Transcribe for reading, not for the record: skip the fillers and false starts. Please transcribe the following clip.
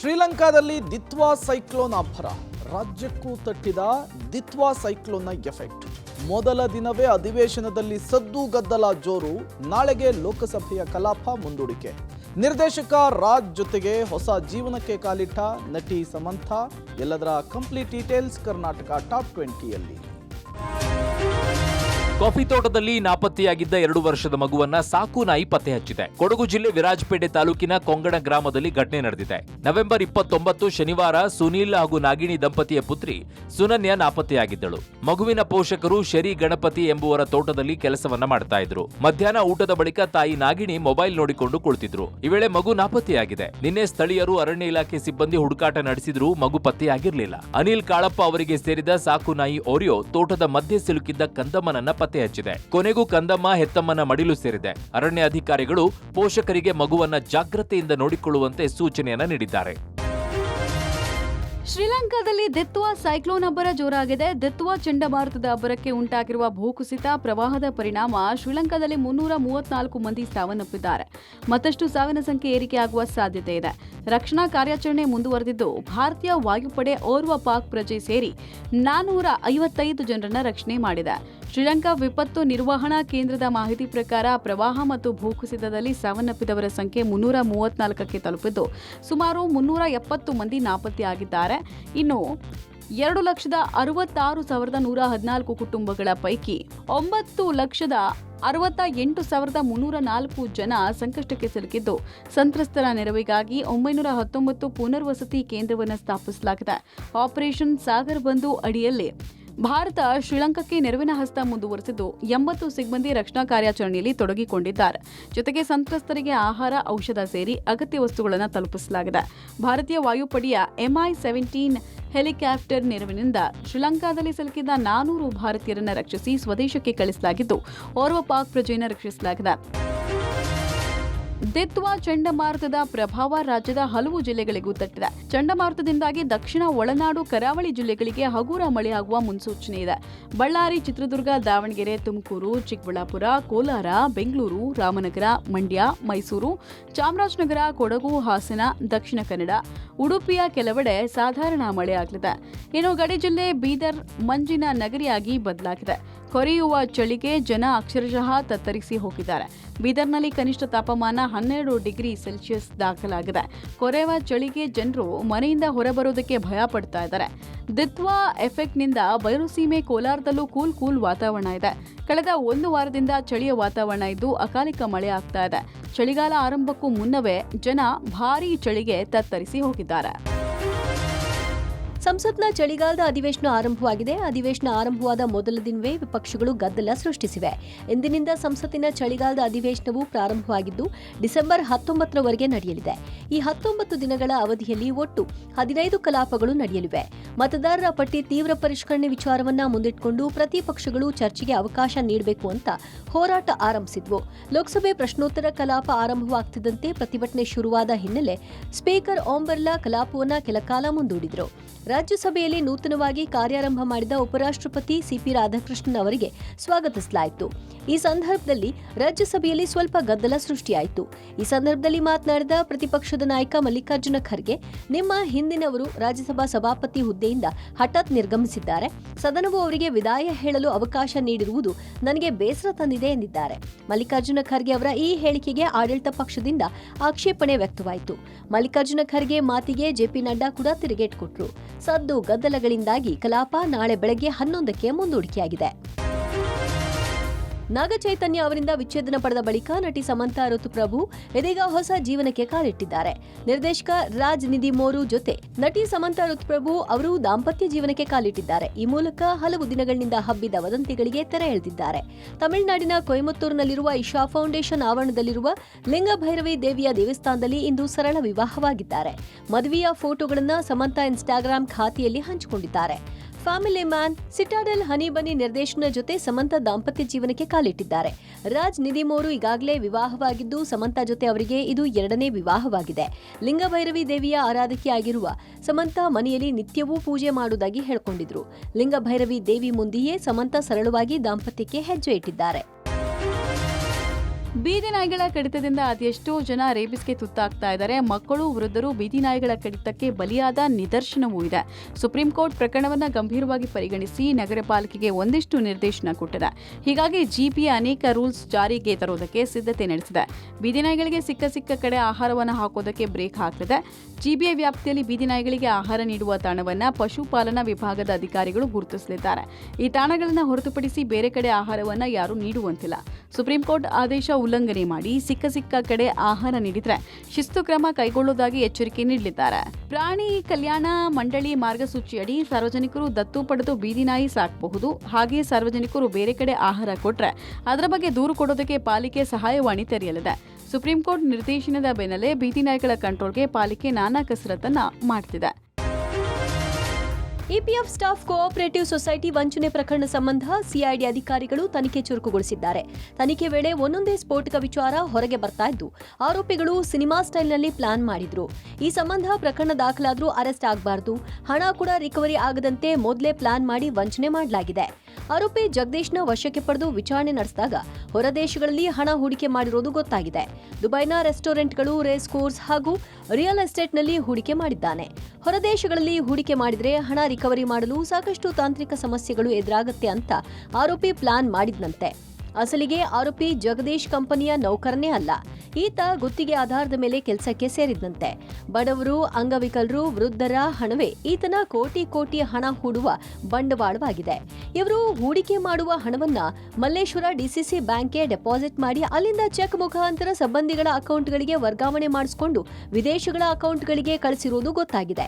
ಶ್ರೀಲಂಕಾದಲ್ಲಿ ದಿತ್ವಾ ಸೈಕ್ಲೋನ್ ಅಬ್ಬರ. ರಾಜ್ಯಕ್ಕೂ ತಟ್ಟಿದ ದಿತ್ವಾ ಸೈಕ್ಲೋನ್ನ ಎಫೆಕ್ಟ್. ಮೊದಲ ದಿನವೇ ಅಧಿವೇಶನದಲ್ಲಿ ಸದ್ದು ಗದ್ದಲ ಜೋರು. ನಾಳೆಗೆ ಲೋಕಸಭೆಯ ಕಲಾಪ ಮುಂದೂಡಿಕೆ. ನಿರ್ದೇಶಕ ರಾಜ್ ಜೊತೆಗೆ ಹೊಸ ಜೀವನಕ್ಕೆ ಕಾಲಿಟ್ಟ ನಟಿ ಸಮಂತ. ಎಲ್ಲದರ ಕಂಪ್ಲೀಟ್ ಡೀಟೇಲ್ಸ್ ಕರ್ನಾಟಕ ಟಾಪ್ 20ಯಲ್ಲಿ. ಕಾಫಿ ತೋಟದಲ್ಲಿ ನಾಪತ್ತೆಯಾಗಿದ್ದ 2 ವರ್ಷದ ಮಗುವನ್ನ ಸಾಕು ನಾಯಿ ಪತ್ತೆ ಹಚ್ಚಿದೆ. ಕೊಡಗು ಜಿಲ್ಲೆ ವಿರಾಜಪೇಟೆ ತಾಲೂಕಿನ ಕೊಂಗಣ ಗ್ರಾಮದಲ್ಲಿ ಘಟನೆ ನಡೆದಿದೆ. ನವೆಂಬರ್ 29 ಶನಿವಾರ ಸುನೀಲ್ ಹಾಗೂ ನಾಗಿಣಿ ದಂಪತಿಯ ಪುತ್ರಿ ಸುನನ್ಯ ನಾಪತ್ತೆಯಾಗಿದ್ದಳು. ಮಗುವಿನ ಪೋಷಕರು ಶರಿ ಗಣಪತಿ ಎಂಬುವರ ತೋಟದಲ್ಲಿ ಕೆಲಸವನ್ನ ಮಾಡ್ತಾ ಇದ್ರು. ಮಧ್ಯಾಹ್ನ ಊಟದ ಬಳಿಕ ತಾಯಿ ನಾಗಿಣಿ ಮೊಬೈಲ್ ನೋಡಿಕೊಂಡು ಕುಳಿತಿದ್ರು. ಈ ವೇಳೆ ಮಗು ನಾಪತ್ತೆಯಾಗಿದೆ. ನಿನ್ನೆ ಸ್ಥಳೀಯರು ಅರಣ್ಯ ಇಲಾಖೆ ಸಿಬ್ಬಂದಿ ಹುಡುಕಾಟ ನಡೆಸಿದ್ರು. ಮಗು ಪತ್ತೆಯಾಗಿರಲಿಲ್ಲ. ಅನಿಲ್ ಕಾಳಪ್ಪ ಅವರಿಗೆ ಸೇರಿದ ಸಾಕು ನಾಯಿ ಓರಿಯೋ ತೋಟದ ಮಧ್ಯೆ ಸಿಲುಕಿದ್ದ ಕಂದಮ್ಮನನ್ನ ಪತ್ತೆ ಹಚ್ಚಿದೆ. ಕೊನೆಗೂ ಕಂದಮ್ಮ ಹೆತ್ತಮ್ಮನ ಮಡಿಲು ಸೇರಿದೆ. ಅರಣ್ಯ ಅಧಿಕಾರಿಗಳು ಪೋಷಕರಿಗೆ ಮಗುವನ್ನ ಜಾಗ್ರತೆಯಿಂದ ನೋಡಿಕೊಳ್ಳುವಂತೆ ಸೂಚನೆಯನ್ನ ನೀಡಿದ್ದಾರೆ. ಶ್ರೀಲಂಕಾದಲ್ಲಿ ದಿತ್ವಾ ಸೈಕ್ಲೋನ್ ಅಬ್ಬರ ಜೋರಾಗಿದೆ. ದಿತ್ವಾ ಚಂಡಮಾರುತದ ಅಬ್ಬರಕ್ಕೆ ಉಂಟಾಗಿರುವ ಭೂಕುಸಿತ ಪ್ರವಾಹದ ಪರಿಣಾಮ ಶ್ರೀಲಂಕಾದಲ್ಲಿ 334 ಮಂದಿ ಸಾವನ್ನಪ್ಪಿದ್ದಾರೆ. ಮತ್ತಷ್ಟು ಸಾವಿನ ಸಂಖ್ಯೆ ಏರಿಕೆಯಾಗುವ ಸಾಧ್ಯತೆ ಇದೆ. ರಕ್ಷಣಾ ಕಾರ್ಯಾಚರಣೆ ಮುಂದುವರೆದಿದ್ದು, ಭಾರತೀಯ ವಾಯುಪಡೆ ಓರ್ವ ಪಾಕ್ ಪ್ರಜೆ ಸೇರಿ 455 ಜನರನ್ನ ರಕ್ಷಣೆ ಮಾಡಿದೆ. ಶ್ರೀಲಂಕಾ ವಿಪತ್ತು ನಿರ್ವಹಣಾ ಕೇಂದ್ರದ ಮಾಹಿತಿ ಪ್ರಕಾರ ಪ್ರವಾಹ ಮತ್ತು ಭೂಕುಸಿತದಲ್ಲಿ ಸಾವನ್ನಪ್ಪಿದವರ ಸಂಖ್ಯೆ 334ಕ್ಕೆ ತಲುಪಿದ್ದು, ಸುಮಾರು 370 ಮಂದಿ ನಾಪತ್ತೆಯಾಗಿದ್ದಾರೆ. ಇನ್ನು 2,66,114 ಕುಟುಂಬಗಳ ಪೈಕಿ 9,68,304 ಜನ ಸಂಕಷ್ಟಕ್ಕೆ ಸಿಲುಕಿದ್ದು, ಸಂತ್ರಸ್ತರ ನೆರವಿಗಾಗಿ 919 ಪುನರ್ವಸತಿ ಕೇಂದ್ರವನ್ನು ಸ್ಥಾಪಿಸಲಾಗಿದೆ. ಆಪರೇಷನ್ ಸಾಗರ್ ಬಂಧು ಅಡಿಯಲ್ಲಿ ಭಾರತ ಶ್ರೀಲಂಕಾಕ್ಕೆ ನೆರವಿನ ಹಸ್ತ ಮುಂದುವರೆಸಿದ್ದು, 80 ಸಿಬ್ಬಂದಿ ರಕ್ಷಣಾ ಕಾರ್ಯಾಚರಣೆಯಲ್ಲಿ ತೊಡಗಿಕೊಂಡಿದ್ದಾರೆ. ಜೊತೆಗೆ ಸಂತ್ರಸ್ತರಿಗೆ ಆಹಾರ, ಔಷಧ ಸೇರಿ ಅಗತ್ಯ ವಸ್ತುಗಳನ್ನು ತಲುಪಿಸಲಾಗಿದೆ. ಭಾರತೀಯ ವಾಯುಪಡೆಯ MI-17 ಹೆಲಿಕಾಪ್ಟರ್ ನೆರವಿನಿಂದ ಶ್ರೀಲಂಕಾದಲ್ಲಿ ಸಿಲುಕಿದ 400 ಭಾರತೀಯರನ್ನು ರಕ್ಷಿಸಿ ಸ್ವದೇಶಕ್ಕೆ ಕಳಿಸಲಾಗಿದ್ದು, ಓರ್ವ ಪಾಕ್ ಪ್ರಜೆಯನ್ನು ರಕ್ಷಿಸಲಾಗಿದೆ. ದಿತ್ವಾ ಚಂಡಮಾರುತದ ಪ್ರಭಾವ ರಾಜ್ಯದ ಹಲವು ಜಿಲ್ಲೆಗಳಿಗೂ ತಟ್ಟಿದೆ. ಚಂಡಮಾರುತದಿಂದಾಗಿ ದಕ್ಷಿಣ ಒಳನಾಡು, ಕರಾವಳಿ ಜಿಲ್ಲೆಗಳಿಗೆ ಹಗುರ ಮಳೆಯಾಗುವ ಮುನ್ಸೂಚನೆ ಇದೆ. ಬಳ್ಳಾರಿ, ಚಿತ್ರದುರ್ಗ, ದಾವಣಗೆರೆ, ತುಮಕೂರು, ಚಿಕ್ಕಬಳ್ಳಾಪುರ, ಕೋಲಾರ, ಬೆಂಗಳೂರು, ರಾಮನಗರ, ಮಂಡ್ಯ, ಮೈಸೂರು, ಚಾಮರಾಜನಗರ, ಕೊಡಗು, ಹಾಸನ, ದಕ್ಷಿಣ ಕನ್ನಡ, ಉಡುಪಿಯ ಕೆಲವೆಡೆ ಸಾಧಾರಣ ಮಳೆಯಾಗಲಿದೆ. ಇನ್ನು ಗಡಿ ಜಿಲ್ಲೆ ಬೀದರ್ ಮಂಜಿನ ನಗರಿಯಾಗಿ ಬದಲಾಗಿದೆ. ಕೊರೆಯುವ ಚಳಿಗೆ ಜನ ಅಕ್ಷರಶಃ ತತ್ತರಿಸಿ ಹೋಗಿದ್ದಾರೆ. ಬೀದರ್ನಲ್ಲಿ ಕನಿಷ್ಠ ತಾಪಮಾನ 12 ಡಿಗ್ರಿ ಸೆಲ್ಸಿಯಸ್ ದಾಖಲಾಗಿದೆ. ಕೊರೆಯುವ ಚಳಿಗೆ ಜನರು ಮನೆಯಿಂದ ಹೊರಬರೋದಕ್ಕೆ ಭಯ ಪಡ್ತಾ ಇದ್ದಾರೆ. ದಿತ್ವಾ ಎಫೆಕ್ಟ್ನಿಂದ ಬಯಲುಸೀಮೆ ಕೋಲಾರದಲ್ಲೂ ಕೂಲ್ ವಾತಾವರಣ ಇದೆ. ಕಳೆದ 1 ವಾರದಿಂದ ಚಳಿಯ ವಾತಾವರಣ ಇದ್ದು, ಅಕಾಲಿಕ ಮಳೆ ಆಗ್ತಾ ಇದೆ. ಚಳಿಗಾಲ ಆರಂಭಕ್ಕೂ ಮುನ್ನವೇ ಜನ ಭಾರೀ ಚಳಿಗೆ ತತ್ತರಿಸಿ ಹೋಗಿದ್ದಾರೆ. ಸಂಸತ್ನ ಚಳಿಗಾಲದ ಅಧಿವೇಶನ ಆರಂಭವಾಗಿದೆ. ಅಧಿವೇಶನ ಆರಂಭವಾದ ಮೊದಲ ದಿನವೇ ವಿಪಕ್ಷಗಳು ಗದ್ದಲ ಸೃಷ್ಟಿಸಿವೆ. ಇಂದಿನಿಂದ ಸಂಸತ್ತಿನ ಚಳಿಗಾಲದ ಅಧಿವೇಶನವು ಪ್ರಾರಂಭವಾಗಿದ್ದು, ಡಿಸೆಂಬರ್ 19ರವರೆಗೆ ನಡೆಯಲಿದೆ. ಈ 19 ದಿನಗಳ ಅವಧಿಯಲ್ಲಿ ಒಟ್ಟು 15 ಕಲಾಪಗಳು ನಡೆಯಲಿವೆ. ಮತದಾರರ ಪಟ್ಟಿ ತೀವ್ರ ಪರಿಷ್ಕರಣೆ ವಿಚಾರವನ್ನ ಮುಂದಿಟ್ಟುಕೊಂಡು ಪ್ರತಿಪಕ್ಷಗಳು ಚರ್ಚೆಗೆ ಅವಕಾಶ ನೀಡಬೇಕು ಅಂತ ಹೋರಾಟ ಆರಂಭಿಸಿದ್ವು. ಲೋಕಸಭೆ ಪ್ರಶ್ನೋತ್ತರ ಕಲಾಪ ಆರಂಭವಾಗ್ತಿದ್ದಂತೆ ಪ್ರತಿಭಟನೆ ಶುರುವಾದ ಹಿನ್ನೆಲೆ ಸ್ಪೀಕರ್ ಓಂ ಬಿರ್ಲಾ ಕಲಾಪವನ್ನ ಕೆಲಕಾಲ ಮುಂದೂಡಿದ್ರು. ರಾಜ್ಯಸಭೆಯಲ್ಲಿ ನೂತನವಾಗಿ ಕಾರ್ಯಾರಂಭ ಮಾಡಿದ ಉಪರಾಷ್ಟ್ರಪತಿ ಸಿಪಿ ರಾಧಾಕೃಷ್ಣನ್ ಅವರಿಗೆ ಸ್ವಾಗತಿಸಲಾಯಿತು. ಈ ಸಂದರ್ಭದಲ್ಲಿ ರಾಜ್ಯಸಭೆಯಲ್ಲಿ ಸ್ವಲ್ಪ ಗದ್ದಲ ಸೃಷ್ಟಿಯಾಯಿತು. ಈ ಸಂದರ್ಭದಲ್ಲಿ ಮಾತನಾಡಿದ ಪ್ರತಿಪಕ್ಷದ ನಾಯಕ ಮಲ್ಲಿಕಾರ್ಜುನ ಖರ್ಗೆ, ನಿಮ್ಮ ಹಿಂದಿನವರು ರಾಜ್ಯಸಭಾ ಸಭಾಪತಿ ಹುದ್ದೆಯಿಂದ ಹಠಾತ್ ನಿರ್ಗಮಿಸಿದ್ದಾರೆ. ಸದನವು ಅವರಿಗೆ ವಿದಾಯ ಹೇಳಲು ಅವಕಾಶ ನೀಡಿರುವುದು ನನಗೆ ಬೇಸರ ತಂದಿದೆ ಎಂದಿದ್ದಾರೆ. ಮಲ್ಲಿಕಾರ್ಜುನ ಖರ್ಗೆ ಅವರ ಈ ಹೇಳಿಕೆಗೆ ಆಡಳಿತ ಪಕ್ಷದಿಂದ ಆಕ್ಷೇಪಣೆ ವ್ಯಕ್ತವಾಯಿತು. ಮಲ್ಲಿಕಾರ್ಜುನ ಖರ್ಗೆ ಮಾತಿಗೆ ಜೆಪಿ ನಡ್ಡಾ ಕೂಡ ತಿರುಗೇಟು ಕೊಟ್ಟರು. ಸದ್ದು ಗದ್ದಲಗಳಿಂದಾಗಿ ಕಲಾಪ ನಾಳೆ ಬೆಳಗ್ಗೆ 11ಕ್ಕೆ ಮುಂದೂಡಿಕೆಯಾಗಿದೆ. ನಾಗಚೈತನ್ಯ ಅವರಿಂದ ವಿಚ್ಛೇದನ ಪಡೆದ ಬಳಿಕ ನಟಿ ಸಮಂತಾ ಋತುಪ್ರಭು ಇದೀಗ ಹೊಸ ಜೀವನಕ್ಕೆ ಕಾಲಿಟ್ಟಿದ್ದಾರೆ. ನಿರ್ದೇಶಕ ರಾಜ್ ನಿಧಿ ಮೋರು ಜೊತೆ ನಟಿ ಸಮಂತಾ ಋತುಪ್ರಭು ಅವರು ದಾಂಪತ್ಯ ಜೀವನಕ್ಕೆ ಕಾಲಿಟ್ಟಿದ್ದಾರೆ. ಈ ಮೂಲಕ ಹಲವು ದಿನಗಳಿಂದ ಹಬ್ಬಿದ ವದಂತಿಗಳಿಗೆ ತೆರೆ ಎಳೆದಿದ್ದಾರೆ. ತಮಿಳುನಾಡಿನ ಕೊಯಮತ್ತೂರಿನಲ್ಲಿರುವ ಇಶಾ ಫೌಂಡೇಶನ್ ಆವರಣದಲ್ಲಿರುವ ಲಿಂಗಭೈರವಿ ದೇವಿಯ ದೇವಸ್ಥಾನದಲ್ಲಿ ಇಂದು ಸರಳ ವಿವಾಹವಾಗಿದ್ದಾರೆ. ಮದುವೆಯ ಫೋಟೋಗಳನ್ನು ಸಮಂತಾ ಇನ್ಸ್ಟಾಗ್ರಾಂ ಖಾತೆಯಲ್ಲಿ ಹಂಚಿಕೊಂಡಿದ್ದಾರೆ. ಫ್ಯಾಮಿಲಿ ಮ್ಯಾನ್, ಸಿಟಾಡೆಲ್, ಹನಿ ಬನ್ನಿ ನಿರ್ದೇಶನ ಜೊತೆ ಸಮಂತಾ ದಾಂಪತ್ಯ ಜೀವನಕ್ಕೆ ಕಾಲಿಟ್ಟಿದ್ದಾರೆ. ರಾಜ್ ನಿಧಿ ಮೋರು ಈಗಾಗಲೇ ವಿವಾಹವಾಗಿದ್ದು, ಸಮಂತಾ ಜೊತೆ ಅವರಿಗೆ ಇದು 2ನೇ ವಿವಾಹವಾಗಿದೆ. ಲಿಂಗಭೈರವಿ ದೇವಿಯ ಆರಾಧಕಿಯಾಗಿರುವ ಸಮಂತಾ ಮನೆಯಲ್ಲಿ ನಿತ್ಯವೂ ಪೂಜೆ ಮಾಡುವುದಾಗಿ ಹೇಳಿಕೊಂಡಿದ್ರು. ಲಿಂಗಭೈರವಿ ದೇವಿ ಮುಂದೆಯೇ ಸಮಂತಾ ಸರಳವಾಗಿ ದಾಂಪತ್ಯಕ್ಕೆ ಹೆಜ್ಜೆ ಇಟ್ಟಿದ್ದಾರೆ. ಬೀದಿ ನಾಯಿಗಳ ಕಡಿತದಿಂದ ಅದೆಷ್ಟೋ ಜನ ರೇಬಿಸ್ಗೆ ತುತ್ತಾಗ್ತಾ ಇದ್ದಾರೆ. ಮಕ್ಕಳು, ವೃದ್ಧರು ಬೀದಿ ನಾಯಿಗಳ ಕಡಿತಕ್ಕೆ ಬಲಿಯಾದ ನಿದರ್ಶನವೂ ಇದೆ. ಸುಪ್ರೀಂ ಕೋರ್ಟ್ ಪ್ರಕರಣವನ್ನು ಗಂಭೀರವಾಗಿ ಪರಿಗಣಿಸಿ ನಗರ ಪಾಲಿಕೆಗೆ ಒಂದಿಷ್ಟು ನಿರ್ದೇಶನ ಕೊಟ್ಟಿದೆ. ಹೀಗಾಗಿ ಜಿಪಿಯ ಅನೇಕ ರೂಲ್ಸ್ ಜಾರಿಗೆ ತರುವುದಕ್ಕೆ ಸಿದ್ಧತೆ ನಡೆಸಿದೆ. ಬೀದಿ ನಾಯಿಗಳಿಗೆ ಸಿಕ್ಕ ಕಡೆ ಆಹಾರವನ್ನು ಹಾಕೋದಕ್ಕೆ ಬ್ರೇಕ್ ಹಾಕಲಿದೆ. ಜಿಬಿಎ ವ್ಯಾಪ್ತಿಯಲ್ಲಿ ಬೀದಿ ನಾಯಿಗಳಿಗೆ ಆಹಾರ ನೀಡುವ ತಾಣವನ್ನು ಪಶುಪಾಲನಾ ವಿಭಾಗದ ಅಧಿಕಾರಿಗಳು ಗುರುತಿಸಲಿದ್ದಾರೆ. ಈ ತಾಣಗಳನ್ನು ಹೊರತುಪಡಿಸಿ ಬೇರೆ ಕಡೆ ಆಹಾರವನ್ನು ಯಾರೂ ನೀಡುವಂತಿಲ್ಲ. ಸುಪ್ರೀಂ ಕೋರ್ಟ್ ಆದೇಶ ಉಲ್ಲಂಘನೆ ಮಾಡಿ ಸಿಕ್ಕ ಕಡೆ ಆಹಾರ ನೀಡಿದ್ರೆ ಶಿಸ್ತು ಕ್ರಮ ಕೈಗೊಳ್ಳುವುದಾಗಿ ಎಚ್ಚರಿಕೆ ನೀಡಲಿದ್ದಾರೆ. ಪ್ರಾಣಿ ಕಲ್ಯಾಣ ಮಂಡಳಿ ಮಾರ್ಗಸೂಚಿಯಡಿ ಸಾರ್ವಜನಿಕರು ದತ್ತು ಪಡೆದು ಬೀದಿ ನಾಯಿ ಸಾಕಬಹುದು. ಹಾಗೆಯೇ ಸಾರ್ವಜನಿಕರು ಬೇರೆ ಕಡೆ ಆಹಾರ ಕೊಟ್ರೆ ಅದರ ಬಗ್ಗೆ ದೂರು ಕೊಡೋದಕ್ಕೆ ಪಾಲಿಕೆ ಸಹಾಯವಾಣಿ ತೆರೆಯಲಿದೆ. ಸುಪ್ರೀಂ ಕೋರ್ಟ್ ನಿರ್ದೇಶನದ ಬೆನ್ನಲ್ಲೇ ಬೀದಿ ನಾಯಿಗಳ ಕಂಟ್ರೋಲ್ಗೆ ಪಾಲಿಕೆ ನಾನಾ ಕಸರತ್ತನ್ನ ಮಾಡ್ತಿದೆ. ಇಪಿಎಫ್ ಸ್ಟಾಫ್ ಕೋಆಪರೇಟಿವ್ ಸೊಸೈಟಿ ವಂಚನೆ ಪ್ರಕರಣ ಸಂಬಂಧ ಸಿಐಡಿ ಅಧಿಕಾರಿಗಳು ತನಿಖೆ ಚುರುಕುಗೊಳಿಸಿದ್ದಾರೆ. ತನಿಖೆ ವೇಳೆ ಒಂದೊಂದೇ ಸ್ಫೋಟಕ ವಿಚಾರ ಹೊರಗೆ ಬರ್ತಾ ಇದ್ದು, ಆರೋಪಿಗಳು ಸಿನಿಮಾ ಸ್ಟೈಲ್ನಲ್ಲಿ ಪ್ಲಾನ್ ಮಾಡಿದ್ರು. ಈ ಸಂಬಂಧ ಪ್ರಕರಣ ದಾಖಲಾದರೂ ಅರೆಸ್ಟ್ ಆಗಬಾರದು, ಹಣ ಕೂಡ ರಿಕವರಿ ಆಗದಂತೆ ಮೊದಲೇ ಪ್ಲಾನ್ ಮಾಡಿ ವಂಚನೆ ಮಾಡಲಾಗಿದೆ. ಆರೋಪಿ ಜಗದೀಶ್ನ ವಶಕ್ಕೆ ಪಡೆದು ವಿಚಾರಣೆ ನಡೆಸಿದಾಗ ಹೊರದೇಶಗಳಲ್ಲಿ ಹಣ ಹೂಡಿಕೆ ಮಾಡಿರೋದು ಗೊತ್ತಾಗಿದೆ. ದುಬೈನ ರೆಸ್ಟೋರೆಂಟ್ಗಳು, ರೇಸ್ ಕೋರ್ಸ್ ಹಾಗೂ ರಿಯಲ್ ಎಸ್ಟೇಟ್ನಲ್ಲಿ ಹೂಡಿಕೆ ಮಾಡಿದ್ದಾನೆ. ಹೊರದೇಶಗಳಲ್ಲಿ ಹೂಡಿಕೆ ಮಾಡಿದ್ರೆ ಹಣ ರಿಕವರಿ ಮಾಡಲು ಸಾಕಷ್ಟು ತಾಂತ್ರಿಕ ಸಮಸ್ಯೆಗಳು ಎದುರಾಗುತ್ತೆ ಅಂತ ಆರೋಪಿ ಪ್ಲಾನ್ ಮಾಡಿದ್ನಂತೆ. ಅಸಲಿಗೆ ಆರೋಪಿ ಜಗದೀಶ್ ಕಂಪನಿಯ ನೌಕರನೇ ಅಲ್ಲ, ಈತ ಗುತ್ತಿಗೆ ಆಧಾರದ ಮೇಲೆ ಕೆಲಸಕ್ಕೆ ಸೇರಿದ್ದಂತೆ. ಬಡವರು, ಅಂಗವಿಕಲರು, ವೃದ್ಧರ ಹಣವೇ ಈತನ ಕೋಟಿ ಹಣ ಹೂಡುವ ಬಂಡವಾಳವಾಗಿದೆ. ಇವರು ಹೂಡಿಕೆ ಮಾಡುವ ಹಣವನ್ನ ಮಲ್ಲೇಶ್ವರ ಡಿಸಿಸಿ ಬ್ಯಾಂಕ್ಗೆ ಡೆಪಾಸಿಟ್ ಮಾಡಿ ಅಲ್ಲಿಂದ ಚೆಕ್ ಮುಖಾಂತರ ಸಂಬಂಧಿಗಳ ಅಕೌಂಟ್ಗಳಿಗೆ ವರ್ಗಾವಣೆ ಮಾಡಿಸಿಕೊಂಡು ವಿದೇಶಗಳ ಅಕೌಂಟ್ಗಳಿಗೆ ಕಳಿಸಿರುವುದು ಗೊತ್ತಾಗಿದೆ.